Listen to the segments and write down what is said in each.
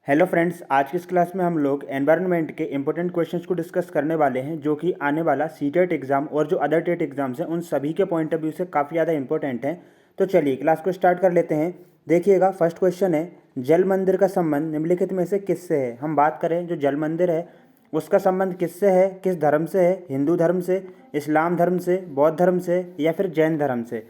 Hello friends, आज की इस क्लास में हम लोग एनवायरनमेंट के इंपॉर्टेंट क्वेश्चंस को डिस्कस करने वाले हैं जो कि आने वाला सीटेट एग्जाम और जो अदर टेट एग्जाम्स हैं उन सभी के पॉइंट ऑफ व्यू से काफ़ी ज़्यादा इंपॉर्टेंट हैं। तो चलिए क्लास को स्टार्ट कर लेते हैं। देखिएगा, फर्स्ट क्वेश्चन है, जल मंदिर का संबंध निम्नलिखित में से किससे है। हम बात करें जो जल मंदिर है उसका संबंध किससे है, किस धर्म से है, हिंदू धर्म से, इस्लाम धर्म से, बौद्ध धर्म से या फिर जैन धर्म से।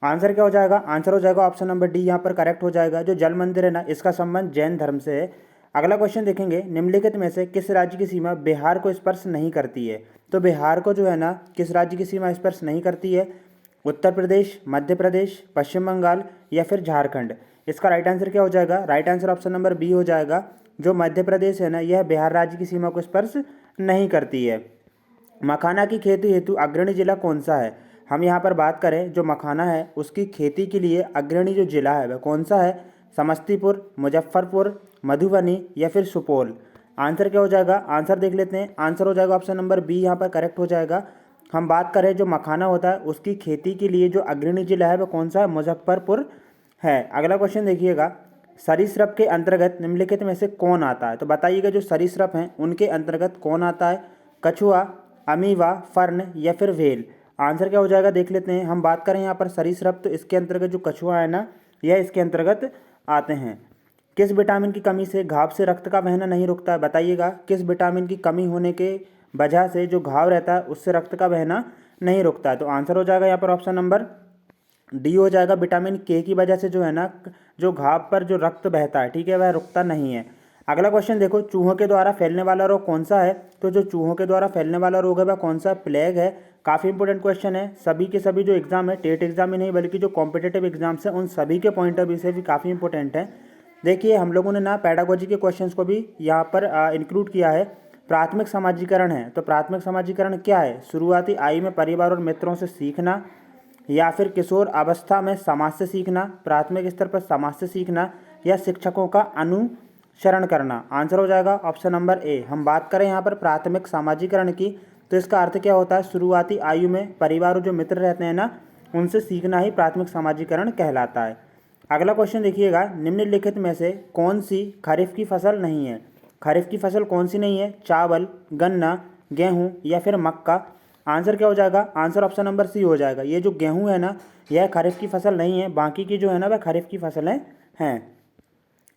आंसर क्या हो जाएगा? आंसर हो जाएगा ऑप्शन नंबर डी, यहाँ पर करेक्ट हो जाएगा। जो जल मंदिर है ना, इसका संबंध जैन धर्म से है। अगला क्वेश्चन देखेंगे, निम्नलिखित में से किस राज्य की सीमा बिहार को स्पर्श नहीं करती है। तो बिहार को जो है ना, किस राज्य की सीमा स्पर्श नहीं करती है? उत्तर प्रदेश, मध्य प्रदेश, पश्चिम बंगाल या फिर झारखंड। इसका राइट आंसर क्या हो जाएगा? Right answer option number B हो जाएगा। जो मध्य प्रदेश है ना, यह बिहार राज्य की सीमा को स्पर्श नहीं करती है। मखाना की खेती हेतु अग्रणी जिला कौन सा है? हम यहाँ पर बात करें, जो मखाना है उसकी खेती के लिए अग्रणी जो जिला है वह कौन सा है? समस्तीपुर, मुजफ्फरपुर, मधुबनी या फिर सुपौल। आंसर क्या हो जाएगा? आंसर देख लेते हैं। आंसर हो जाएगा ऑप्शन नंबर बी, यहाँ पर करेक्ट हो जाएगा। हम बात करें जो मखाना होता है उसकी खेती के लिए जो अग्रणी जिला है वह कौन सा है? मुजफ्फरपुर है। अगला क्वेश्चन देखिएगा, सरीसृप के अंतर्गत निम्नलिखित में से कौन आता है? तो बताइएगा, जो सरीसृप हैं उनके अंतर्गत कौन आता है? कछुआ, अमीवा, फर्न या फिर व्हेल। आंसर क्या हो जाएगा? देख लेते हैं। हम बात करें यहाँ पर सरीसृप, तो इसके अंतर्गत जो कछुआ है ना, यह इसके अंतर्गत आते हैं। किस विटामिन की कमी से घाव से रक्त का बहना नहीं रुकता है? बताइएगा, किस विटामिन की कमी होने के वजह से जो घाव रहता है उससे रक्त का बहना नहीं रुकता है? तो आंसर हो जाएगा यहाँ पर ऑप्शन नंबर डी हो जाएगा। विटामिन के की वजह से जो है ना, जो घाव पर जो रक्त बहता है, ठीक है, वह रुकता नहीं है। अगला क्वेश्चन देखो, चूहों के द्वारा फैलने वाला रोग कौन सा है? तो जो चूहों के द्वारा फैलने वाला रोग है वह कौन सा? प्लेग है। काफ़ी इंपॉर्टेंट क्वेश्चन है। सभी के सभी जो एग्जाम है, टेट एग्जाम ही नहीं बल्कि जो कॉम्पिटेटिव एग्जाम्स हैं उन सभी के पॉइंट ऑफ व्यू से भी काफ़ी इंपॉर्टेंट है। देखिए, हम लोगों ने ना पेडागोजी के क्वेश्चंस को भी यहाँ पर इंक्लूड किया है। प्राथमिक समाजीकरण है, तो प्राथमिक समाजीकरण क्या है? शुरुआती आयु में परिवार और मित्रों से सीखना, या फिर किशोर अवस्था में समाज से सीखना, प्राथमिक स्तर पर समाज से सीखना, या शिक्षकों का अनुसरण करना। आंसर हो जाएगा ऑप्शन नंबर ए। हम बात करें यहाँ पर प्राथमिक समाजीकरण की, तो इसका अर्थ क्या होता है? शुरुआती आयु में परिवार और जो मित्र रहते हैं ना, उनसे सीखना ही प्राथमिक समाजीकरण कहलाता है। अगला क्वेश्चन देखिएगा, निम्नलिखित में से कौन सी खरीफ की फसल नहीं है? खरीफ की फसल कौन सी नहीं है? चावल, गन्ना, गेहूँ या फिर मक्का। आंसर क्या हो जाएगा? आंसर ऑप्शन नंबर सी हो जाएगा। ये जो गेहूँ है ना, यह खरीफ की फसल नहीं है, बाकी की जो है ना वह खरीफ की फसलें हैं।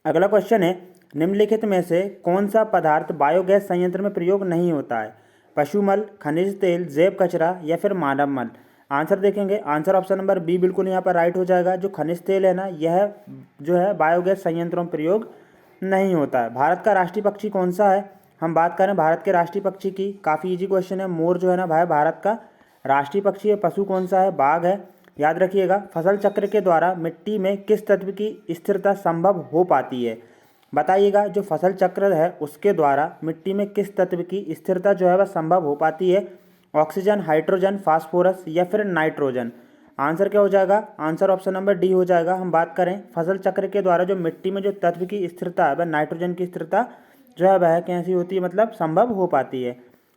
अगला क्वेश्चन है, निम्नलिखित में से कौन सा पदार्थ बायोगैस संयंत्र में प्रयोग नहीं होता है? पशुमल, खनिज तेल, जैव कचरा या फिर मानव मल। आंसर देखेंगे। आंसर ऑप्शन नंबर बी बिल्कुल यहाँ पर राइट हो जाएगा। जो खनिज तेल है ना, यह जो है बायोगैस संयंत्रों में प्रयोग नहीं होता है। भारत का राष्ट्रीय पक्षी कौन सा है? हम बात करें भारत के राष्ट्रीय पक्षी की, काफ़ी इजी क्वेश्चन है। मोर जो है ना भाई भारत का राष्ट्रीय पक्षी है। पशु कौन सा है? बाघ है। याद रखिएगा, फसल चक्र के द्वारा मिट्टी में किस तत्व की स्थिरता संभव हो पाती है? बताइएगा, जो फसल चक्र है उसके द्वारा मिट्टी में किस तत्व की स्थिरता जो है वह संभव हो पाती है? ऑक्सीजन, हाइड्रोजन, फास्फोरस या फिर नाइट्रोजन। आंसर क्या हो जाएगा? आंसर ऑप्शन नंबर डी हो जाएगा। हम बात करें फसल चक्र के द्वारा जो मिट्टी में जो तत्व की स्थिरता है वह नाइट्रोजन की स्थिरता जो है वह कैसी होती है, मतलब संभव हो पाती है।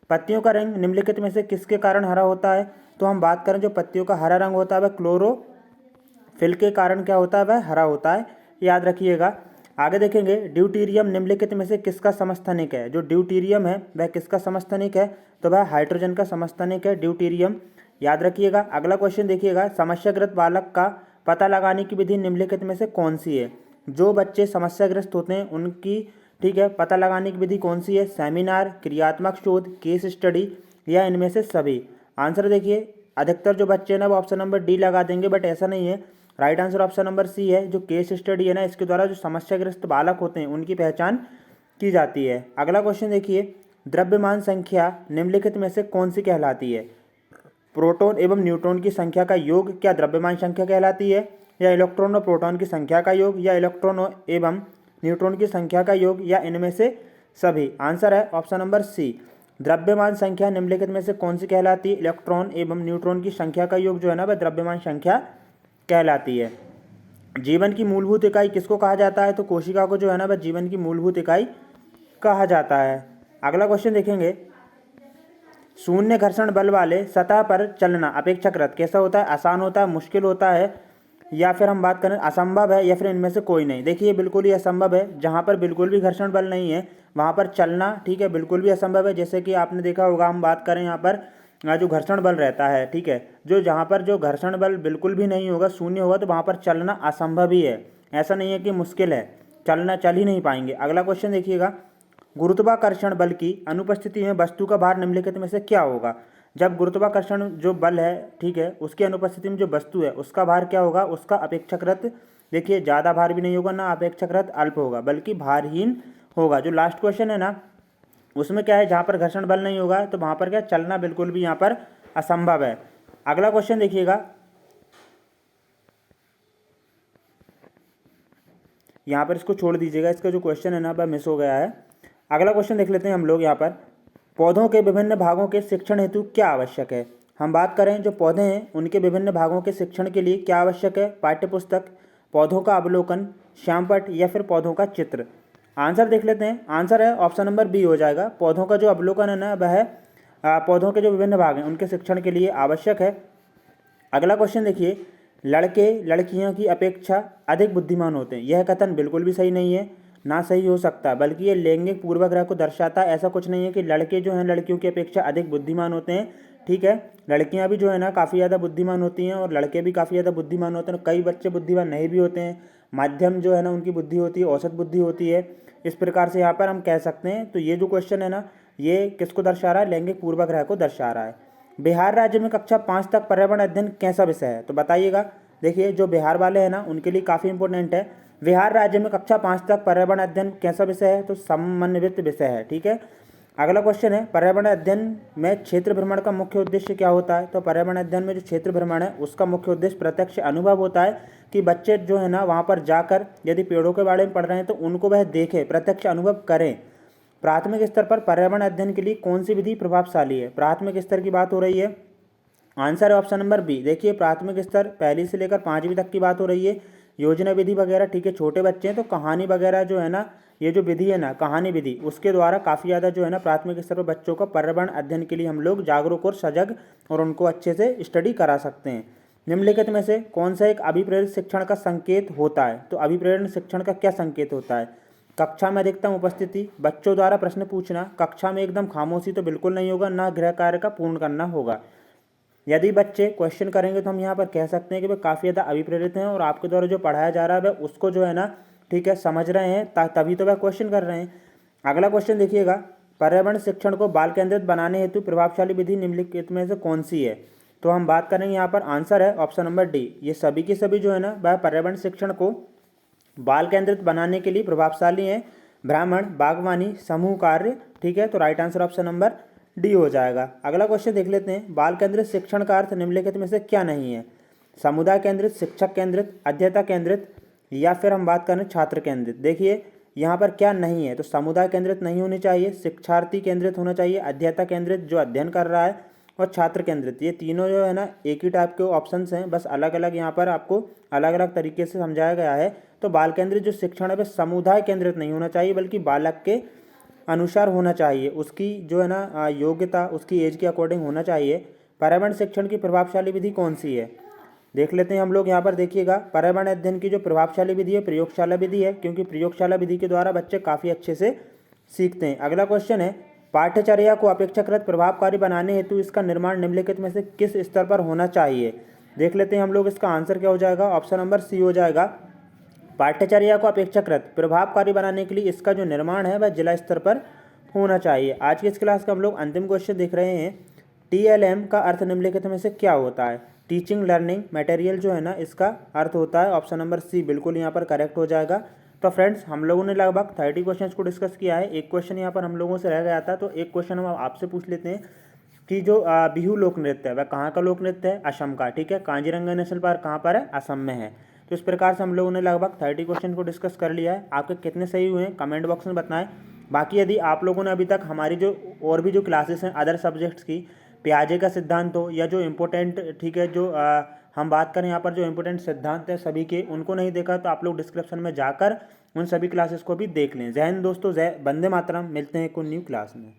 पत्तियों का रंग निम्नलिखित में से किसके कारण हरा होता है? तो हम बात करें जो पत्तियों का हरा रंग होता है वह क्लोरोफिल के कारण क्या होता है? वह हरा होता है। याद रखिएगा। आगे देखेंगे, ड्यूटीरियम निम्नलिखित में से किसका समस्थानिक है? जो ड्यूटीरियम है वह किसका समस्थानिक है? तो वह हाइड्रोजन का समस्थानिक है, ड्यूटीरियम। याद रखिएगा। अगला क्वेश्चन देखिएगा, समस्याग्रस्त बालक का पता लगाने की विधि निम्नलिखित में से कौन सी है? जो बच्चे समस्याग्रस्त होते हैं उनकी, ठीक है, पता लगाने की विधि कौन सी है? सेमिनार, क्रियात्मक शोध, केस स्टडी या इनमें से सभी। आंसर देखिए, अधिकतर जो बच्चे ना वो ऑप्शन नंबर डी लगा देंगे, बट ऐसा नहीं है। Right answer option number C है। जो केस स्टडी है ना, इसके द्वारा जो समस्याग्रस्त बालक होते हैं उनकी पहचान की जाती है। अगला क्वेश्चन देखिए, द्रव्यमान संख्या निम्नलिखित में से कौन सी कहलाती है? प्रोटॉन एवं न्यूट्रॉन की संख्या का योग क्या द्रव्यमान संख्या कहलाती है? या इलेक्ट्रॉन और प्रोटॉन की संख्या का योग, या इलेक्ट्रॉन एवं न्यूट्रॉन की संख्या का योग, या इनमें से सभी। आंसर है ऑप्शन नंबर सी। द्रव्यमान संख्या निम्नलिखित में से कौन सी कहलाती है? इलेक्ट्रॉन एवं न्यूट्रॉन की संख्या का योग जो है ना वह द्रव्यमान संख्या कहलाती है। जीवन की मूलभूत इकाई किसको कहा जाता है? तो कोशिका को जो है ना वह जीवन की मूलभूत इकाई कहा जाता है। अगला क्वेश्चन देखेंगे, शून्य घर्षण बल वाले सतह पर चलना अपेक्षाकृत कैसा होता है? आसान होता है, मुश्किल होता है, या फिर हम बात करें असंभव है या फिर इनमें से कोई नहीं। देखिए बिल्कुल ही असंभव है, जहाँ पर बिल्कुल भी घर्षण बल नहीं है वहाँ पर चलना, ठीक है, बिल्कुल भी असंभव है। जैसे कि आपने देखा होगा, हम बात करें यहाँ पर जो घर्षण बल रहता है, ठीक है, जो जहाँ पर जो घर्षण बल बिल्कुल भी नहीं होगा, शून्य होगा, तो वहाँ पर चलना असंभव ही है। ऐसा नहीं है कि मुश्किल है, चल ही नहीं पाएंगे। अगला क्वेश्चन देखिएगा, गुरुत्वाकर्षण बल की अनुपस्थिति में वस्तु का भार निम्नलिखित में से क्या होगा। जब गुरुत्वाकर्षण जो बल है, ठीक है, उसकी अनुपस्थिति में जो वस्तु है उसका भार क्या होगा, उसका अपेक्षाकृत, देखिए ज़्यादा भार भी नहीं होगा ना अपेक्षाकृत अल्प होगा, बल्कि भारहीन होगा। जो लास्ट क्वेश्चन है ना, उसमें क्या है, जहाँ पर घर्षण बल नहीं होगा तो वहाँ पर क्या चलना बिल्कुल भी यहाँ पर असंभव है। अगला क्वेश्चन देखिएगा, यहाँ पर इसको छोड़ दीजिएगा, इसका जो क्वेश्चन है ना वह मिस हो गया है। अगला क्वेश्चन देख लेते हैं हम लोग यहाँ पर, पौधों के विभिन्न भागों के शिक्षण हेतु क्या आवश्यक है। हम बात करें जो पौधे हैं उनके विभिन्न भागों के शिक्षण के लिए क्या आवश्यक है, पाठ्यपुस्तक, पौधों का अवलोकन, श्यामपट्ट या फिर पौधों का चित्र। आंसर देख लेते हैं, आंसर है ऑप्शन नंबर बी हो जाएगा। पौधों का जो अवलोकन है ना वह पौधों के जो विभिन्न भाग हैं उनके शिक्षण के लिए आवश्यक है। अगला क्वेश्चन देखिए, लड़के लड़कियों की अपेक्षा अधिक बुद्धिमान होते हैं। यह कथन बिल्कुल भी सही नहीं है, ना सही हो सकता, बल्कि ये लैंगिक पूर्वाग्रह को दर्शाता है। ऐसा कुछ नहीं है कि लड़के जो हैं लड़कियों की अपेक्षा अधिक बुद्धिमान होते हैं, ठीक है, लड़कियां भी जो है ना काफ़ी ज़्यादा बुद्धिमान होती हैं और लड़के भी काफ़ी ज़्यादा बुद्धिमान होते हैं। कई बच्चे बुद्धिमान नहीं भी होते हैं, माध्यम जो है ना उनकी बुद्धि होती है, औसत बुद्धि होती है। इस प्रकार से यहाँ पर हम कह सकते हैं। तो ये जो क्वेश्चन है ना, ये किसको दर्शा रहा है, लैंगिक पूर्वाग्रह को दर्शा रहा है। बिहार राज्य में कक्षा 5 तक पर्यावरण अध्ययन कैसा विषय है, तो बताइएगा। देखिए जो बिहार वाले हैं ना उनके लिए काफ़ी इंपॉर्टेंट है। बिहार राज्य में कक्षा 5 तक पर्यावरण अध्ययन कैसा विषय है, तो समन्वित विषय है, ठीक है। अगला क्वेश्चन है, पर्यावरण अध्ययन में क्षेत्र भ्रमण का मुख्य उद्देश्य क्या होता है। तो पर्यावरण अध्ययन में जो क्षेत्र भ्रमण है उसका मुख्य उद्देश्य प्रत्यक्ष अनुभव होता है, कि बच्चे जो है ना वहाँ पर जाकर यदि पेड़ों के बारे में पढ़ रहे हैं तो उनको वह देखें, प्रत्यक्ष अनुभव करें। प्राथमिक स्तर पर पर्यावरण अध्ययन के लिए कौन सी विधि प्रभावशाली है। प्राथमिक स्तर की बात हो रही है, आंसर है ऑप्शन नंबर बी। देखिए प्राथमिक स्तर पहली से लेकर 5वीं तक की बात हो रही है, योजना विधि वगैरह, ठीक है, छोटे बच्चे हैं तो कहानी वगैरह जो है ना, ये जो विधि है ना कहानी विधि, उसके द्वारा काफ़ी ज़्यादा जो है ना प्राथमिक स्तर पर बच्चों को पर्यावरण अध्ययन के लिए हम लोग जागरूक और सजग और उनको अच्छे से स्टडी करा सकते हैं। निम्नलिखित में से कौन सा एक अभिप्रेरित शिक्षण का संकेत होता है। तो अभिप्रेरण शिक्षण का क्या संकेत होता है, कक्षा में अधिकतम उपस्थिति, बच्चों द्वारा प्रश्न पूछना, कक्षा में एकदम खामोशी तो बिल्कुल नहीं होगा, ना गृह कार्य का पूर्ण करना होगा। यदि बच्चे क्वेश्चन करेंगे तो हम यहाँ पर कह सकते हैं कि वे काफ़ी ज़्यादा अभिप्रेरित हैं और आपके द्वारा जो पढ़ाया जा रहा है वह उसको जो है ना, ठीक है, समझ रहे हैं, तभी तो वह क्वेश्चन कर रहे हैं। अगला क्वेश्चन देखिएगा, पर्यावरण शिक्षण को बाल केंद्रित बनाने हेतु प्रभावशाली विधि निम्नलिखित में से कौन सी है। तो हम बात करेंगे यहाँ पर, आंसर है ऑप्शन नंबर डी। ये सभी की सभी जो है ना वह पर्यावरण शिक्षण को बाल केंद्रित बनाने के लिए प्रभावशाली हैं। ब्राह्मण, बागवानी, समूह कार्य, ठीक है, तो right answer option number D हो जाएगा। अगला क्वेश्चन देख लेते हैं, बाल केंद्रित शिक्षण का अर्थ निम्नलिखित में से क्या नहीं है। समुदाय केंद्रित, शिक्षक केंद्रित, अध्येता केंद्रित या फिर हम बात करें छात्र केंद्रित। देखिए यहाँ पर क्या नहीं है, तो समुदाय केंद्रित नहीं होनी चाहिए, शिक्षार्थी केंद्रित होना चाहिए, अध्येता केंद्रित जो अध्ययन कर रहा है, और छात्र केंद्रित। ये तीनों जो है ना एक ही टाइप के ऑप्शंस हैं, बस अलग अलग यहाँ पर आपको अलग अलग तरीके से समझाया गया है। तो बाल केंद्रित जो शिक्षण है वह समुदाय केंद्रित नहीं होना चाहिए, बल्कि बालक के अनुसार होना चाहिए, उसकी जो है ना योग्यता उसकी एज के अकॉर्डिंग होना चाहिए। पर्यावरण शिक्षण की प्रभावशाली विधि कौन सी है, देख लेते हैं हम लोग यहाँ पर। देखिएगा पर्यावरण अध्ययन की जो प्रभावशाली विधि है प्रयोगशाला विधि है, क्योंकि प्रयोगशाला विधि के द्वारा बच्चे काफ़ी अच्छे से सीखते हैं। अगला क्वेश्चन है, पाठ्यचर्या को अपेक्षाकृत प्रभावकारी बनाने हेतु इसका निर्माण निम्नलिखित में से किस स्तर पर होना चाहिए। देख लेते हैं हम लोग, इसका आंसर क्या हो जाएगा, ऑप्शन नंबर सी हो जाएगा। पाठ्यचर्या को अपेक्षाकृत प्रभावकारी बनाने के लिए इसका जो निर्माण है वह जिला स्तर पर होना चाहिए। आज की इस क्लास का हम लोग अंतिम क्वेश्चन देख रहे हैं, TLM का अर्थ निम्नलिखित में से क्या होता है। टीचिंग लर्निंग मटेरियल जो है ना इसका अर्थ होता है ऑप्शन नंबर सी, बिल्कुल यहाँ पर करेक्ट हो जाएगा। तो फ्रेंड्स हम लोगों ने लगभग 30 क्वेश्चन को डिस्कस किया है। एक क्वेश्चन यहाँ पर हम लोगों से रह गया था, तो एक क्वेश्चन हम आपसे पूछ लेते हैं कि जो बिहू लोक नृत्य है वह कहाँ का लोक नृत्य है, असम का, ठीक है। कांजीरंगा नेशनल पार्क कहाँ पर है, असम में है। तो इस प्रकार से हम लोगों ने लगभग 30 क्वेश्चन को डिस्कस कर लिया है। आपके कितने सही हुए हैं कमेंट बॉक्स में बताएं। बाकी यदि आप लोगों ने अभी तक हमारी जो और भी जो क्लासेस हैं अदर सब्जेक्ट्स की, पियाजे का सिद्धांत हो या जो इम्पोर्टेंट, ठीक है, जो हम बात करें यहाँ पर जो इम्पोर्टेंट सिद्धांत है सभी के, उनको नहीं देखा तो आप लोग डिस्क्रिप्शन में जाकर उन सभी क्लासेस को भी देख लें। जय हिंद दोस्तों, जय वंदे मातरम। मिलते हैं कोई न्यू क्लास में।